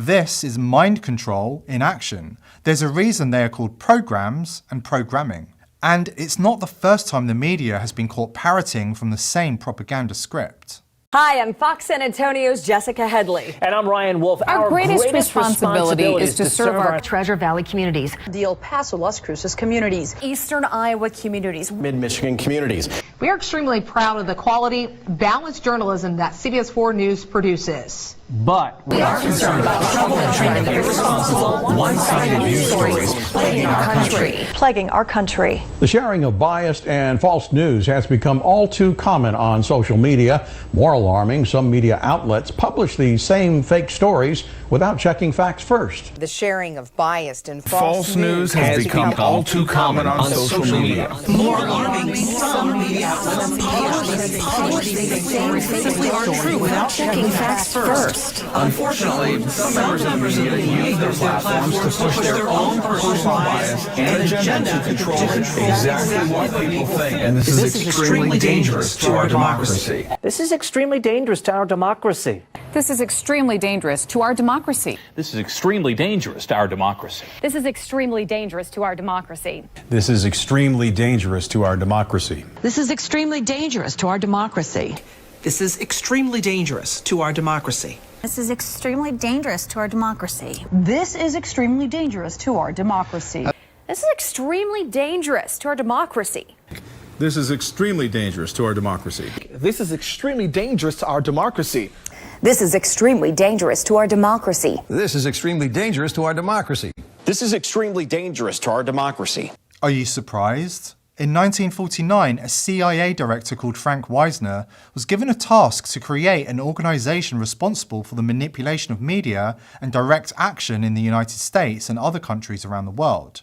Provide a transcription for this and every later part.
This is mind control in action. There's a reason they are called programs and programming. And it's not the first time the media has been caught parroting from the same propaganda script. Hi, I'm Fox San Antonio's Jessica Headley. And I'm Ryan Wolf. Our greatest responsibility is to serve our Treasure Valley communities, the El Paso, Las Cruces communities, Eastern Iowa communities, Mid-Michigan communities. We are extremely proud of the quality, balanced journalism that CBS 4 News produces. But we are concerned about trouble and trend of irresponsible, one-sided news stories plaguing our country. The sharing of biased and false news has become all too common on social media. More alarming, some media outlets publish these same fake stories without checking facts first. The sharing of biased and false news has become all too common on social media. More alarming, some media outlets publish these same fake stories without checking facts first. Unfortunately, some members of the media use their platforms to push their own personal bias and agenda to control exactly what people think. And this is extremely dangerous to our democracy. this is extremely dangerous to our democracy. This is extremely dangerous to our democracy. This is extremely dangerous to our democracy. This is extremely dangerous to our democracy. This is extremely dangerous to our democracy. This is extremely dangerous to our democracy. This is extremely dangerous to our democracy. This is extremely dangerous to our democracy. This is extremely dangerous to our democracy. This is extremely dangerous to our democracy. This is extremely dangerous to our democracy. This is extremely dangerous to our democracy. This is extremely dangerous to our democracy. This is extremely dangerous to our democracy. This is extremely dangerous to our democracy. Are you surprised? In 1949, a CIA director called Frank Wisner was given a task to create an organization responsible for the manipulation of media and direct action in the United States and other countries around the world.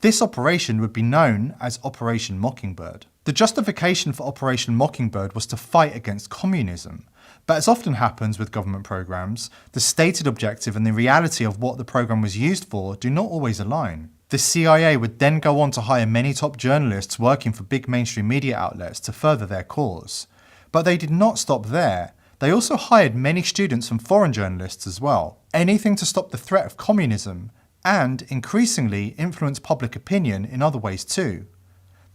This operation would be known as Operation Mockingbird. The justification for Operation Mockingbird was to fight against communism. But as often happens with government programs, the stated objective and the reality of what the program was used for do not always align. The CIA would then go on to hire many top journalists working for big mainstream media outlets to further their cause. But they did not stop there. They also hired many students from foreign journalists as well. Anything to stop the threat of communism and, increasingly, influence public opinion in other ways too.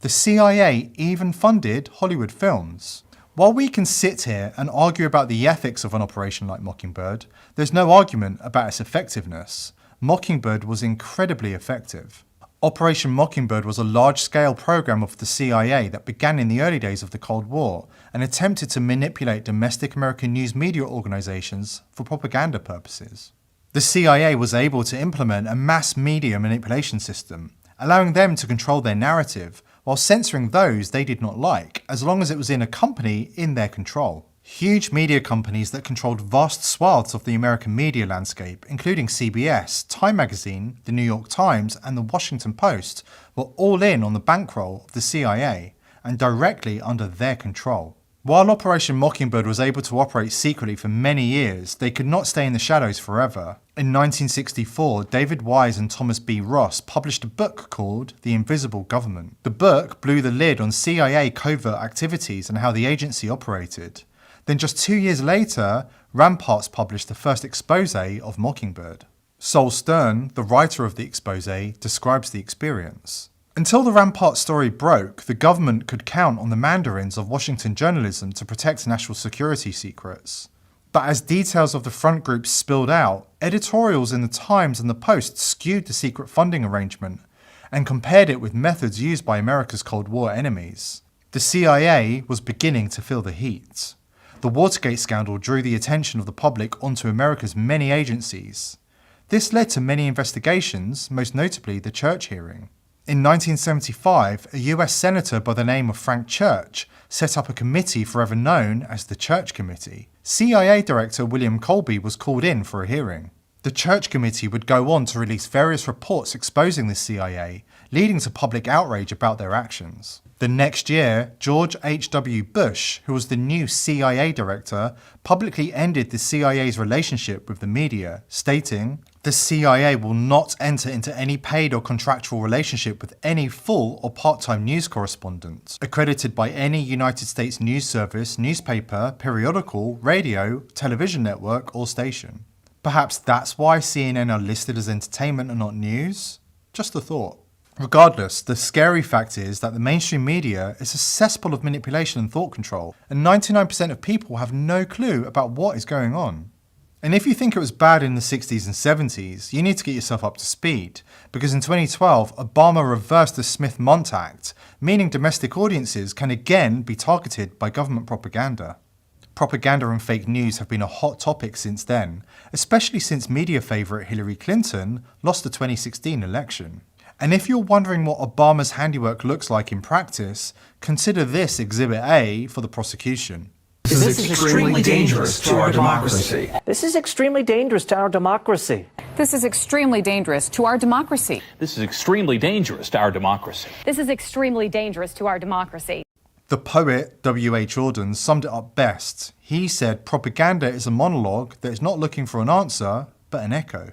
The CIA even funded Hollywood films. While we can sit here and argue about the ethics of an operation like Mockingbird, there's no argument about its effectiveness. Mockingbird was incredibly effective. Operation Mockingbird was a large-scale program of the CIA that began in the early days of the Cold War and attempted to manipulate domestic American news media organizations for propaganda purposes. The CIA was able to implement a mass media manipulation system, allowing them to control their narrative while censoring those they did not like, as long as it was in a company in their control. Huge media companies that controlled vast swaths of the American media landscape, including CBS, Time Magazine, The New York Times, and The Washington Post, were all in on the bankroll of the CIA and directly under their control. While Operation Mockingbird was able to operate secretly for many years, they could not stay in the shadows forever. In 1964, David Wise and Thomas B. Ross published a book called The Invisible Government. The book blew the lid on CIA covert activities and how the agency operated. Then just 2 years later, Ramparts published the first expose of Mockingbird. Sol Stern, the writer of the expose, describes the experience. Until the Ramparts story broke, the government could count on the mandarins of Washington journalism to protect national security secrets. But as details of the front groups spilled out, editorials in the Times and the Post skewed the secret funding arrangement and compared it with methods used by America's Cold War enemies. The CIA was beginning to feel the heat. The Watergate scandal drew the attention of the public onto America's many agencies. This led to many investigations, most notably the Church hearing. In 1975, a US senator by the name of Frank Church set up a committee forever known as the Church Committee. CIA Director William Colby was called in for a hearing. The Church Committee would go on to release various reports exposing the CIA, leading to public outrage about their actions. The next year, George H.W. Bush, who was the new CIA director, publicly ended the CIA's relationship with the media, stating, "The CIA will not enter into any paid or contractual relationship with any full or part-time news correspondent, accredited by any United States news service, newspaper, periodical, radio, television network, or station." Perhaps that's why CNN are listed as entertainment and not news? Just a thought. Regardless, the scary fact is that the mainstream media is a cesspool of manipulation and thought control, and 99% of people have no clue about what is going on. And if you think it was bad in the 60s and 70s, you need to get yourself up to speed, because in 2012, Obama reversed the Smith-Mondt Act, meaning domestic audiences can again be targeted by government propaganda. Propaganda and fake news have been a hot topic since then, especially since media favourite Hillary Clinton lost the 2016 election. And if you're wondering what Obama's handiwork looks like in practice, consider this Exhibit A for the prosecution. This is extremely dangerous to our democracy. This is extremely dangerous to our democracy. This is extremely dangerous to our democracy. This is extremely dangerous to our democracy. This is extremely dangerous to our democracy. The poet W.H. Auden summed it up best. He said propaganda is a monologue that is not looking for an answer, but an echo.